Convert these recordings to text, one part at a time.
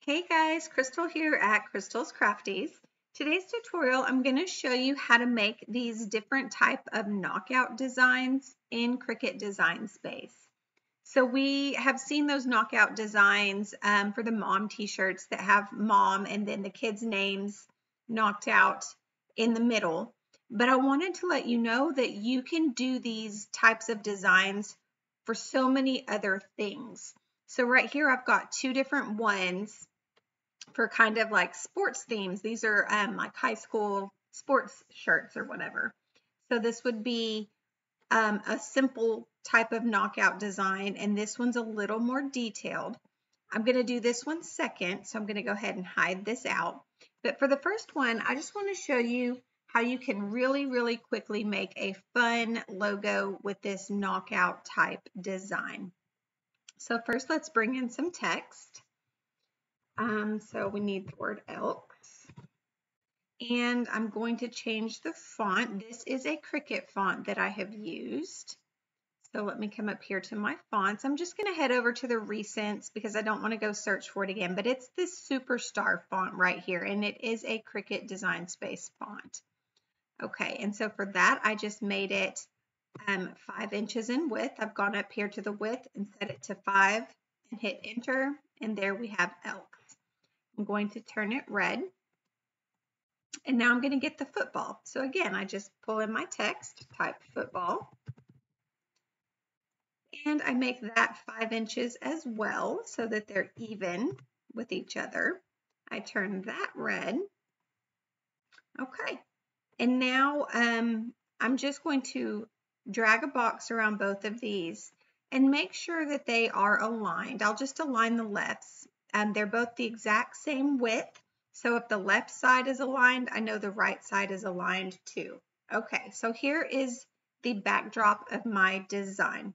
Hey guys, Crystal here at Crystal's Crafties. Today's tutorial, I'm going to show you how to make these different type of knockout designs in Cricut Design Space. So we have seen those knockout designs for the mom t-shirts that have mom and then the kids' names knocked out in the middle. But I wanted to let you know that you can do these types of designs for so many other things. So right here, I've got two different ones for kind of like sports themes. These are like high school sports shirts or whatever. So this would be a simple type of knockout design, and this one's a little more detailed. I'm going to do this one second, so I'm going to go ahead and hide this out. But for the first one, I just want to show you how you can really quickly make a fun logo with this knockout type design. So first, let's bring in some text. So we need the word elks. And I'm going to change the font. This is a Cricut font that I have used. So let me come up here to my fonts. I'm just going to head over to the recents because I don't want to go search for it again, but it's this Superstar font right here, and it is a Cricut Design Space font. Okay, and so for that, I just made it 5 inches in width. I've gone up here to the width and set it to 5 and hit enter, and there we have elks. I'm going to turn it red. And now I'm going to get the football. So again, I just pull in my text, type football, and I make that 5 inches as well so that they're even with each other. I turn that red. Okay. And now I'm just going to drag a box around both of these and make sure that they are aligned. I'll just align the lefts. They're both the exact same width. So if the left side is aligned, I know the right side is aligned too. Okay, so here is the backdrop of my design.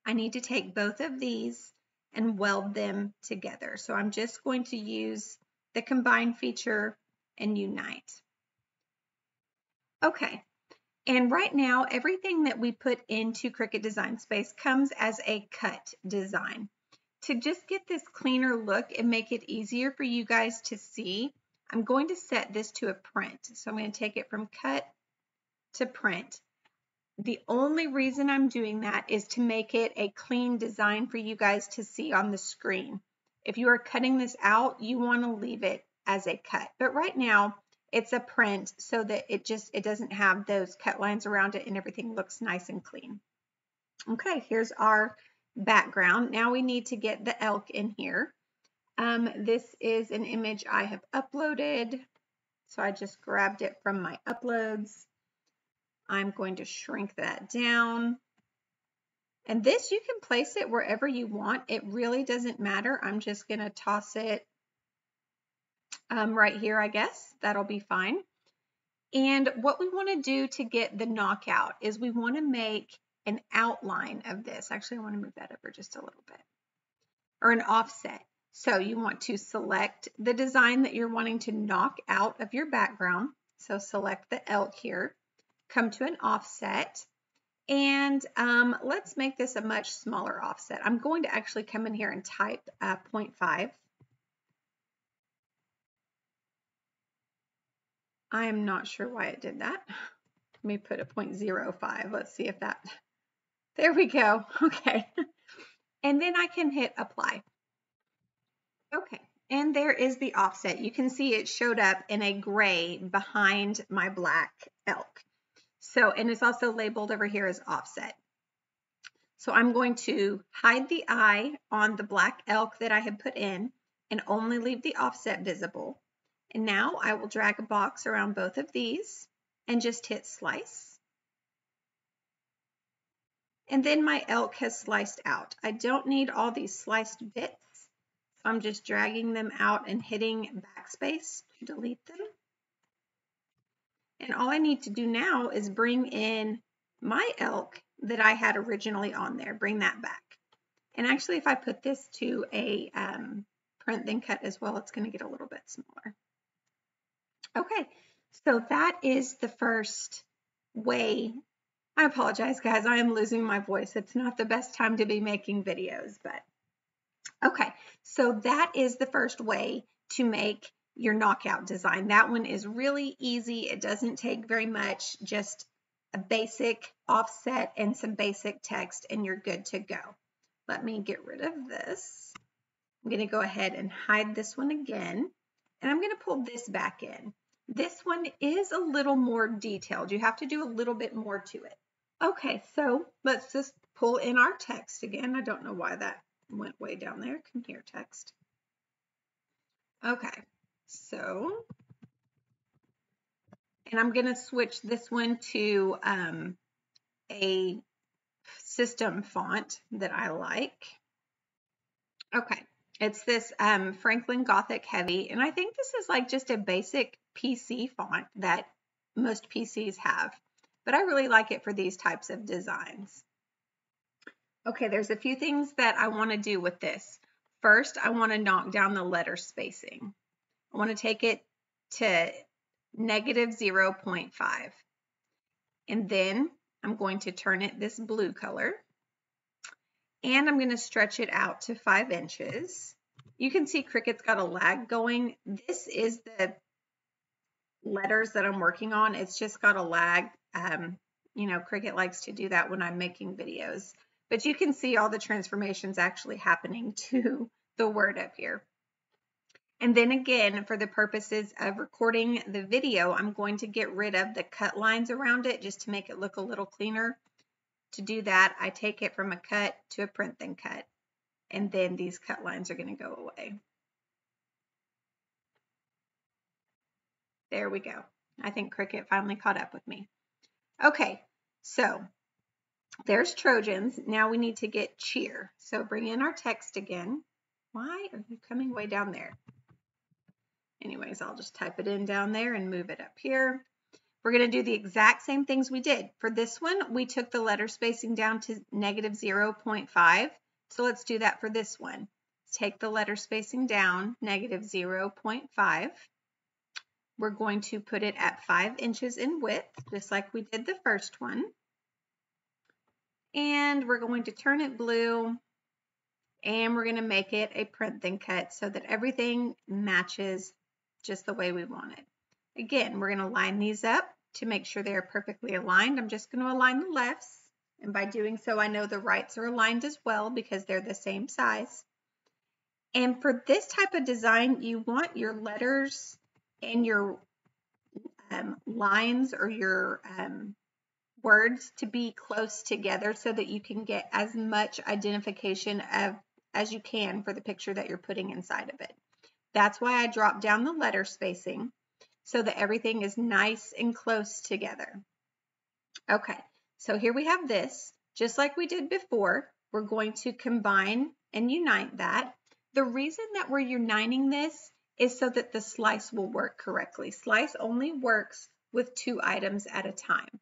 I need to take both of these and weld them together. So I'm just going to use the combine feature and unite. Okay, and right now everything that we put into Cricut Design Space comes as a cut design. To just get this cleaner look and make it easier for you guys to see, I'm going to set this to a print. So I'm going to take it from cut to print. The only reason I'm doing that is to make it a clean design for you guys to see on the screen. If you are cutting this out, you want to leave it as a cut. But right now, it's a print so that it doesn't have those cut lines around it and everything looks nice and clean. Okay, here's our background. Now we need to get the elk in here. This is an image I have uploaded. So I just grabbed it from my uploads. I'm going to shrink that down. And this, you can place it wherever you want. It really doesn't matter. I'm just going to toss it right here, I guess. That'll be fine. And what we want to do to get the knockout is we want to make an outline of this. Actually, I want to move that over just a little bit, or an offset. So you want to select the design that you're wanting to knock out of your background. So select the elk here, come to an offset, and let's make this a much smaller offset. I'm going to actually come in here and type 0.5. I am not sure why it did that. Let me put a 0.05. Let's see if that, there we go. Okay. And then I can hit apply. Okay. And there is the offset. You can see it showed up in a gray behind my black elk. So, and it's also labeled over here as offset. So I'm going to hide the eye on the black elk that I had put in and only leave the offset visible. And now I will drag a box around both of these and just hit slice. And then my elk has sliced out. I don't need all these sliced bits. So I'm just dragging them out and hitting backspace to delete them. And all I need to do now is bring in my elk that I had originally on there, bring that back. And actually, if I put this to a print then cut as well, it's going to get a little bit smaller. Okay, so that is the first way. I apologize, guys. I am losing my voice. It's not the best time to be making videos, but Okay, so that is the first way to make your knockout design. That one is really easy. It doesn't take very much, just a basic offset and some basic text, and you're good to go. Let me get rid of this. I'm going to go ahead and hide this one again, and I'm going to pull this back in. This one is a little more detailed. You have to do a little bit more to it. Okay, so let's just pull in our text again. I don't know why that went way down there. Come here, text. Okay, so, and I'm going to switch this one to a system font that I like. Okay, it's this Franklin Gothic Heavy, and I think this is like just a basic PC font that most PCs have, but I really like it for these types of designs. Okay, there's a few things that I want to do with this. First, I want to knock down the letter spacing. I want to take it to -0.5. And then I'm going to turn it this blue color. And I'm going to stretch it out to 5 inches. You can see Cricut's got a lag going. This is the letters that I'm working on. It's just got a lag. You know, Cricut likes to do that when I'm making videos. But you can see all the transformations actually happening to the word up here. And then again, for the purposes of recording the video, I'm going to get rid of the cut lines around it just to make it look a little cleaner. To do that, I take it from a cut to a print then cut. And then these cut lines are going to go away. There we go. I think Cricut finally caught up with me. Okay, so there's Trojans. Now we need to get cheer. So bring in our text again. Why are you coming way down there? Anyways, I'll just type it in down there and move it up here. We're going to do the exact same things we did. For this one, we took the letter spacing down to -0.5. So let's do that for this one. Take the letter spacing down, -0.5. We're going to put it at 5 inches in width, just like we did the first one. And we're going to turn it blue, and we're going to make it a print then cut so that everything matches just the way we want it. Again, we're going to line these up to make sure they are perfectly aligned. I'm just going to align the lefts, and by doing so, I know the rights are aligned as well because they're the same size. And for this type of design, you want your letters and your lines or your words to be close together so that you can get as much identification as you can for the picture that you're putting inside of it. That's why I dropped down the letter spacing so that everything is nice and close together. Okay, so here we have this. Just like we did before, we're going to combine and unite that. The reason that we're uniting this is so that the slice will work correctly. Slice only works with 2 items at a time.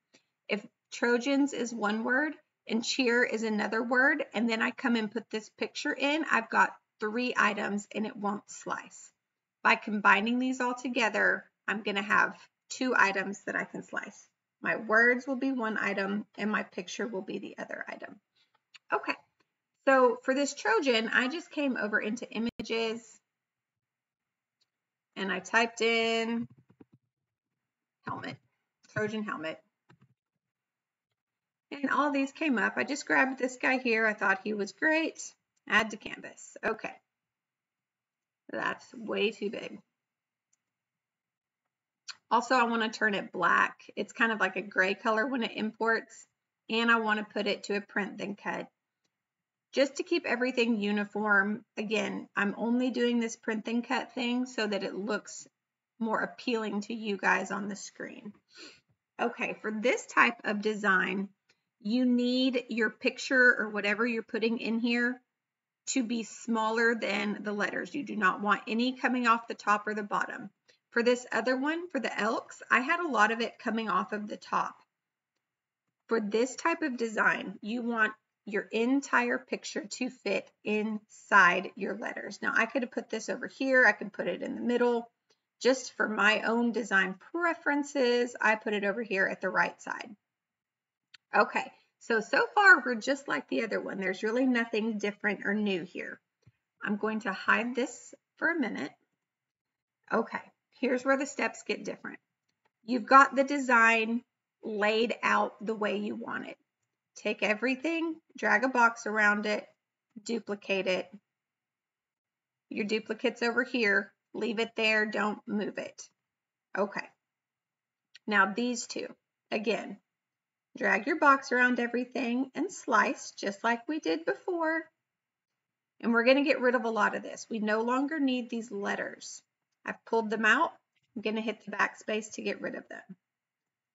If Trojans is one word and cheer is another word, and then I come and put this picture in, I've got 3 items and it won't slice. By combining these all together, I'm going to have 2 items that I can slice. My words will be one item and my picture will be the other item. Okay, so for this Trojan, I just came over into images and I typed in helmet, Trojan helmet. And all these came up. I just grabbed this guy here. I thought he was great. Add to canvas. Okay. That's way too big. Also, I want to turn it black. It's kind of like a gray color when it imports. And I want to put it to a print then cut. Just to keep everything uniform. Again, I'm only doing this print then cut thing so that it looks more appealing to you guys on the screen. Okay, for this type of design, you need your picture or whatever you're putting in here to be smaller than the letters. You do not want any coming off the top or the bottom. For this other one, for the elks, I had a lot of it coming off of the top. For this type of design, you want your entire picture to fit inside your letters. Now, I could have put this over here. I could put it in the middle. Just for my own design preferences, I put it over here at the right side. Okay, so far we're just like the other one. There's really nothing different or new here. I'm going to hide this for a minute. Okay, here's where the steps get different. You've got the design laid out the way you want it. Take everything, drag a box around it, duplicate it. Your duplicate's over here. Leave it there, don't move it. Okay. Now these two, again, drag your box around everything and slice just like we did before. And we're going to get rid of a lot of this. We no longer need these letters. I've pulled them out. I'm going to hit the backspace to get rid of them.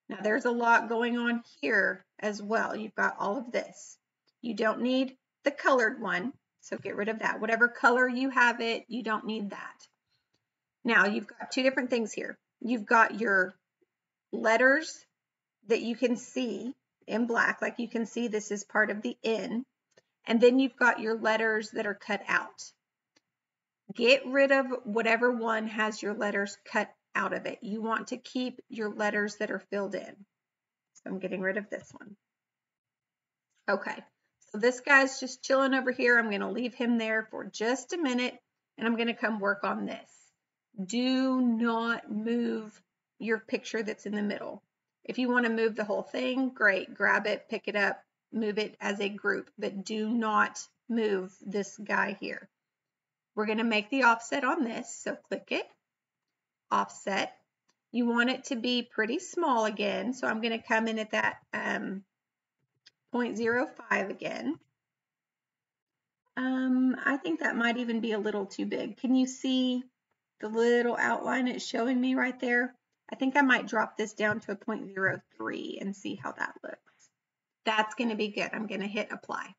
Now there's a lot going on here as well. You've got all of this. You don't need the colored one, so get rid of that. Whatever color you have it, you don't need that. Now you've got two different things here. You've got your letters that you can see in black, like you can see this is part of the N, and then you've got your letters that are cut out. Get rid of whatever one has your letters cut out of it. You want to keep your letters that are filled in. So I'm getting rid of this one. Okay, so this guy's just chilling over here. I'm going to leave him there for just a minute, and I'm going to come work on this. Do not move your picture that's in the middle. If you want to move the whole thing, great. Grab it, pick it up, move it as a group, but do not move this guy here. We're going to make the offset on this, so click it, offset. You want it to be pretty small again, so I'm going to come in at that 0.05 again. I think that might even be a little too big. Can you see the little outline it's showing me right there? I think I might drop this down to a 0.03 and see how that looks. That's going to be good. I'm going to hit apply.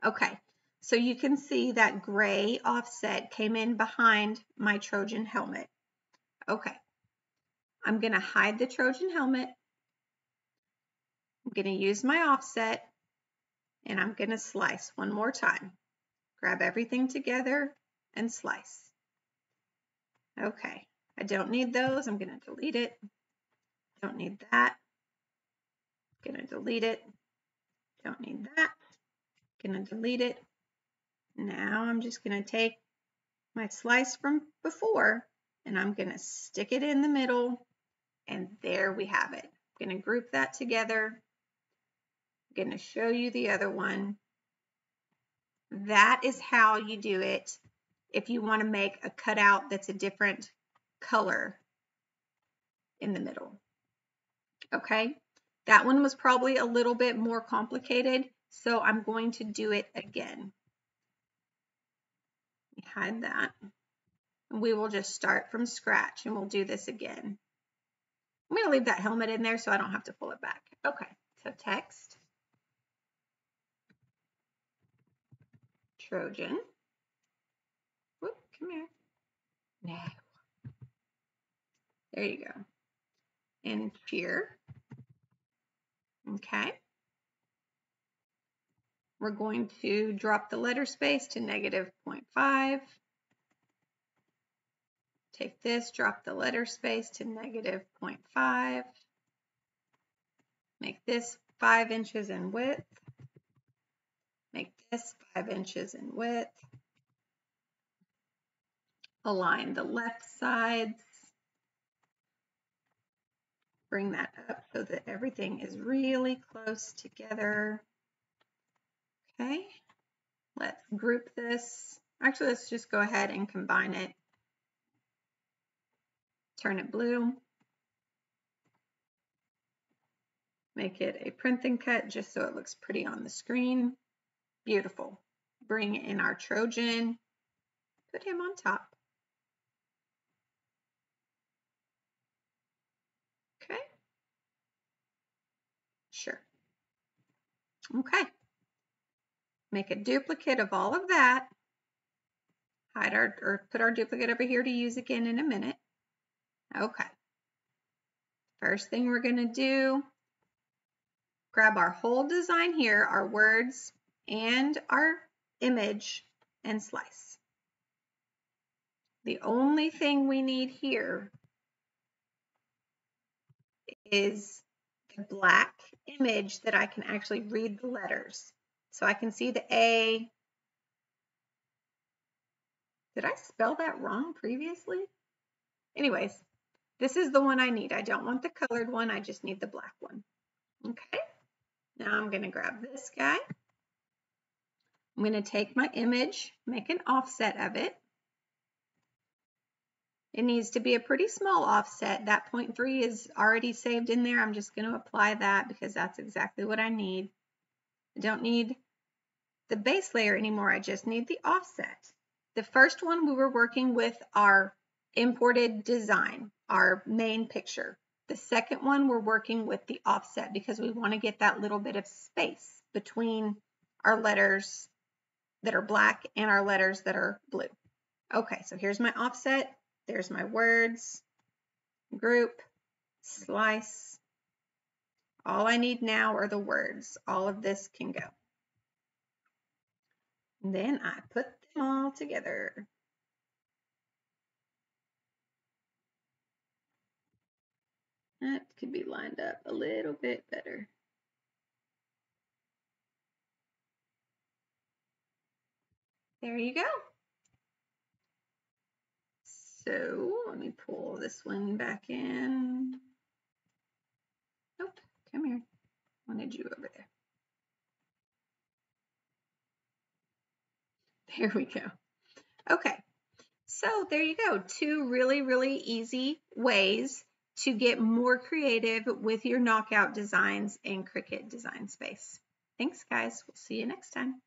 Okay, so you can see that gray offset came in behind my Trojan helmet. Okay, I'm going to hide the Trojan helmet. I'm going to use my offset, and I'm going to slice one more time. Grab everything together and slice. Okay, I don't need those. I'm going to delete it. Don't need that. Going to delete it. Don't need that. Going to delete it. Now I'm just going to take my slice from before and I'm going to stick it in the middle, and there we have it. I'm going to group that together. I'm going to show you the other one. That is how you do it if you want to make a cutout that's a different color in the middle. Okay, that one was probably a little bit more complicated, so I'm going to do it again. Hide that. We will just start from scratch and we'll do this again. I'm going to leave that helmet in there so I don't have to pull it back. Okay, so text, Trojan. Whoop, come here. No. There you go. And cheer. Okay. We're going to drop the letter space to -0.5. Take this, drop the letter space to -0.5. Make this 5 inches in width. Make this 5 inches in width. Align the left sides. Bring that up so that everything is really close together. Okay, let's group this. Actually, let's just go ahead and combine it. Turn it blue. Make it a print and cut just so it looks pretty on the screen. Beautiful. Bring in our Trojan. Put him on top. Okay. Sure. Okay. Make a duplicate of all of that. Hide our, or put our duplicate over here to use again in a minute. Okay. First thing we're going to do, grab our whole design here, our words and our image, and slice. The only thing we need here is the black image that I can actually read the letters. So I can see the A, Did I spell that wrong previously? Anyways, this is the one I need. I don't want the colored one. I just need the black one. Okay. Now I'm going to grab this guy. I'm going to take my image, make an offset of it. It needs to be a pretty small offset. That 0.3 is already saved in there. I'm just going to apply that because that's exactly what I need. I don't need the base layer anymore. I just need the offset. The first one we were working with our imported design, our main picture. The second one we're working with the offset because we want to get that little bit of space between our letters that are black and our letters that are blue. Okay, so here's my offset. There's my words, group, slice. All I need now are the words. All of this can go. And then I put them all together. That could be lined up a little bit better. There you go. So let me pull this one back in. Nope, come here. I wanted you over there. There we go. Okay, so there you go. Two really, really easy ways to get more creative with your knockout designs in Cricut Design Space. Thanks, guys. We'll see you next time.